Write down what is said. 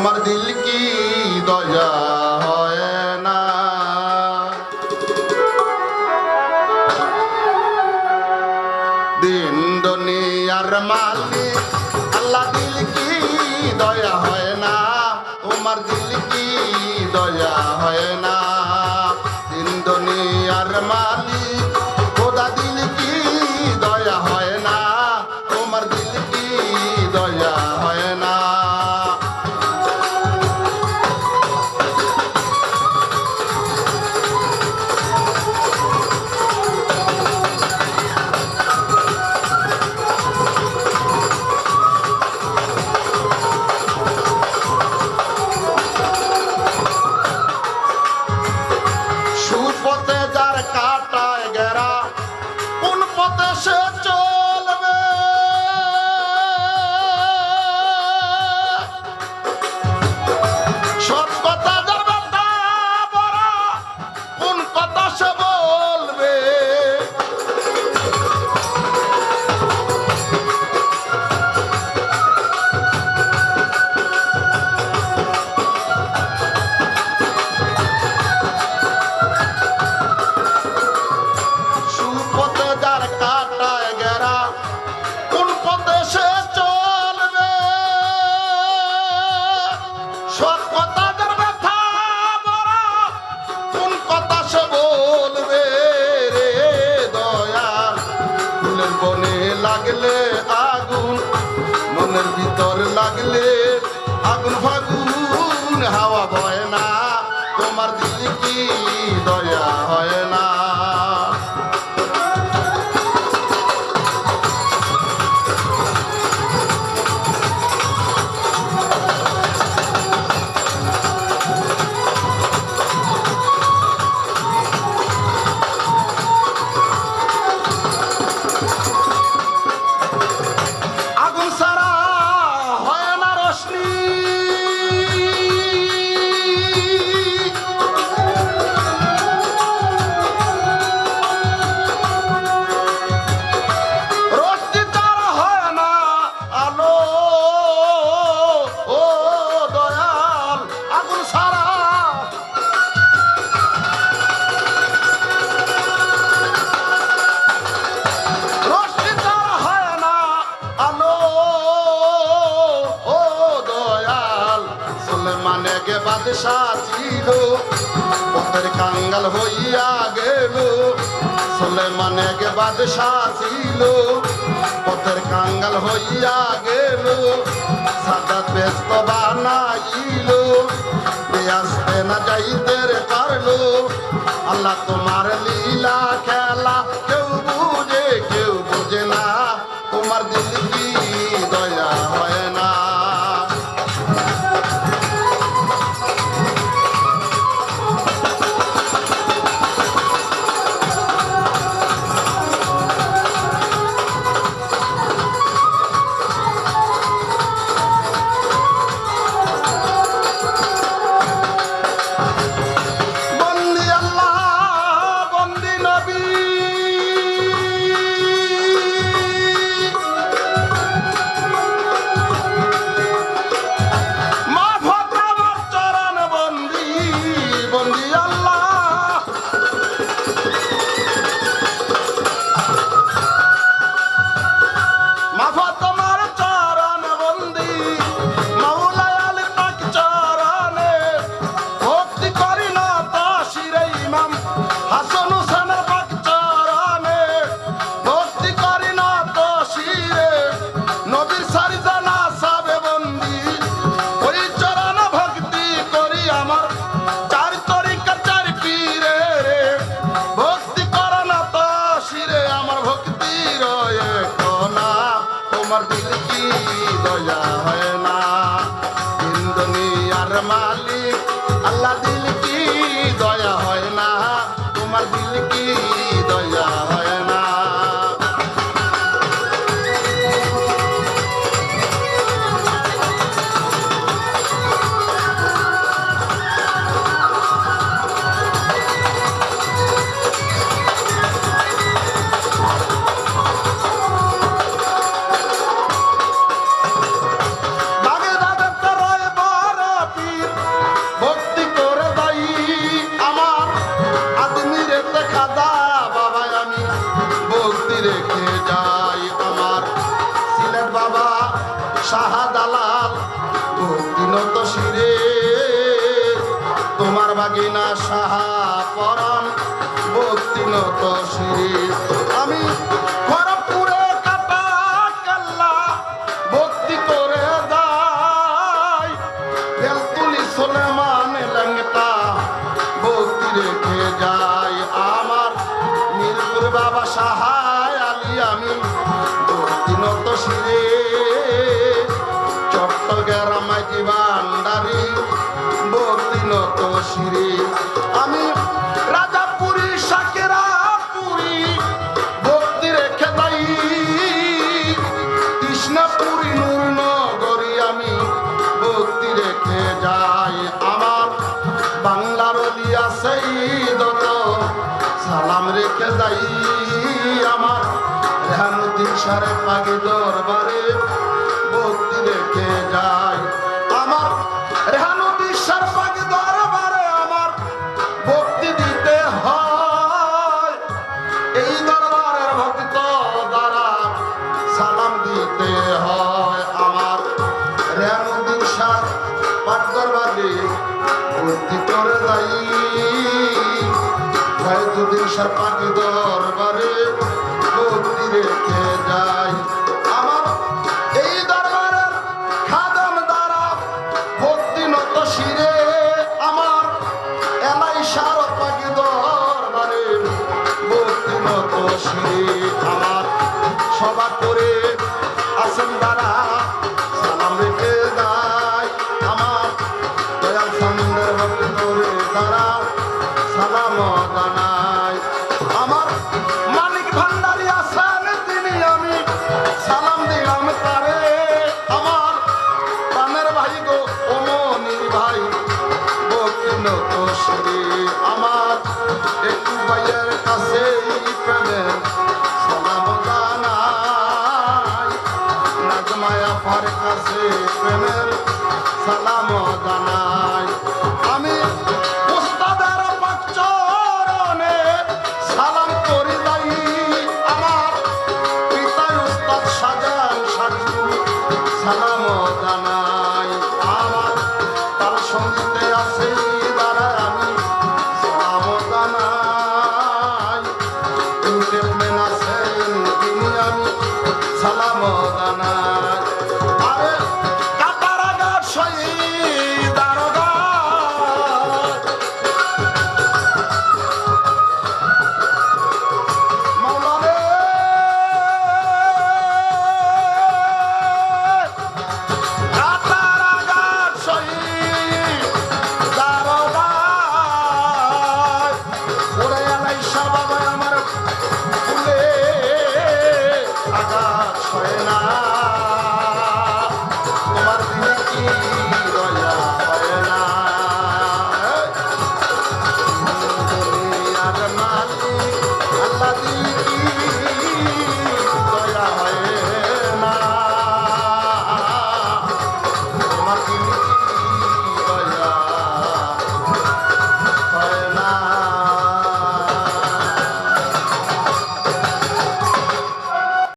তোমার দিল কি দয়া হয় না? দিন দুনিয়ার মালিক আল্লাহ দিল কি দয়া হয় না? তোমার দিল কি দয়া হয় না? দিন দুনিয়ার মালিক খোদা দিল কি দয়া হয় না? তোমার দিল কি দয়া হয় না? সুপথে যার কাটায় গেরা কোন পথে সে চলবে? সৎ কথা যার ব্যথা ভরা কোন কথা সে বলবে? সুপথে যার কাটায় গেরা কোন পথে সে চলবে? সৎ কথা যার ব্যথা ভরা কোন কথা সে বলবে? রে দয়াল ফুলের বনে লাগলে আগুন, মনের ভিতর লাগলে আগুন ফাগুন, হাওয়া বয় না। তোমার দিল কি দয়া হয় না? আগুন ছাড়া হয় না রোশনি, রোশনি ছাড়া হয় না আলো। ও দয়াল আগুন ছাড়া রোশনি ছাড়া হয় না আলো। ও দয়াল সুলেমানে গে বাদশাহ ছিল, পথের কাঙ্গাল হইয়া গেল। সুলেমানে গে বাদশাহ ছিল, পথের কাঙ্গাল হইয়া গেল। সাদাত ব্যস্ত বানাইল, আসতে না যাইতে পারলো। আল্লাহ তোমার লীলা খেলা কেউ বুঝে না। তোমার দিল কি দয়া হয় না? বন্দি আল্লাহ বন্দি নবী, মাফত আমার চরণ বন্দি। বন্দি আল্লাহ মাফত আমার চরণ বন্দি। মাওলায় আলী পাক চরণে ভক্তি করি না তো শিরে ইমাম হাসান হুসেনের পাক চরণে ভক্তি করি না তো শিরে নবীর সারিজানা সাবে বন্দি। ওই চরণ ভক্তি করি আমার চার তরিকার চার পীরে রে। ভক্তি করো না তো শিরে আমার ভক্তি রয়ে কোনা। তোমার দিল কি দয়া হয় না? দিন দুনিয়ার মালিক আল্লাহ দিল কি দয়া হয় না? তোমার দিল কি দয়া হয় না? শাহজালাল ভক্তিনত শিরে তোমার বাগিনা শাহপরাণ ভক্তিনত শিরে আমি খড়গপুরে কাটা কেল্লা ভক্তি করে যাই বেলতুলি সুলেমান লেঙ্গটা ভক্তি রেখে যাই আমার মিরপুর বাবা সাহায় আলী আমি ভক্তিনত শিরে চট্টগ্রাম জীবান্ডারি ভক্তিনত শিরে আমি রাজাপুরি সাকেরা পুরী ভক্তি রেখে যাই কৃষ্ণপুরী নূরনগরী আমি ভক্তি রেখে যাই আমার বাংলার দিয়া সেই দত সালাম রেখে যাই আমার রেহানুদ্দিন সারে পাগি দরবারে ভক্তি রেখে যাই আমার রেহানুদ্দিন সার পাগি দরবারে আমার ভক্তি দিতে হয় এই দরবারের ভক্ত দ্বারা সালাম দিতে হয় আমার রেহানুদ্দিন সার পাক দরবারে ভক্তি করে যাই ফয়জুদ্দিন সার পাগি দরবারে ভক্তি রেখে যাই আমার এই দরবারের খাদেম দ্বারা ভক্তি নত শিরে আমার এলাই সার পাগি দরবারে ভক্তি নত শিরে আমার সভা করে আসেন দ্বারা সালাম রেখে যায় আমার দয়াল চন্দ্রের ভক্তি করে দ্বারা সালাম জানাই আমার মানিক ভান্ডারী আছেন তিনি আমি সালাম দিলাম তারে আমার প্রাণের ভাই গো অমনির ভাই ভক্তিনত শিরে আমার একটু ভাইয়ের কাছে প্রেমের সালাম জানাই নাজমায়া ফার কাছে প্রেমের সালাম জানাই আমি উস্তাদের পাক চরণে সালাম করি যাই আমার পিতা উস্তাদ শাহজাহান সাজু সালাম জানাই আমার তাল সঙ্গীতে আছে দ্বারা আমি সালাম জানাই ইউটিউব মেন আছেন তিনি আমি সালাম জানাই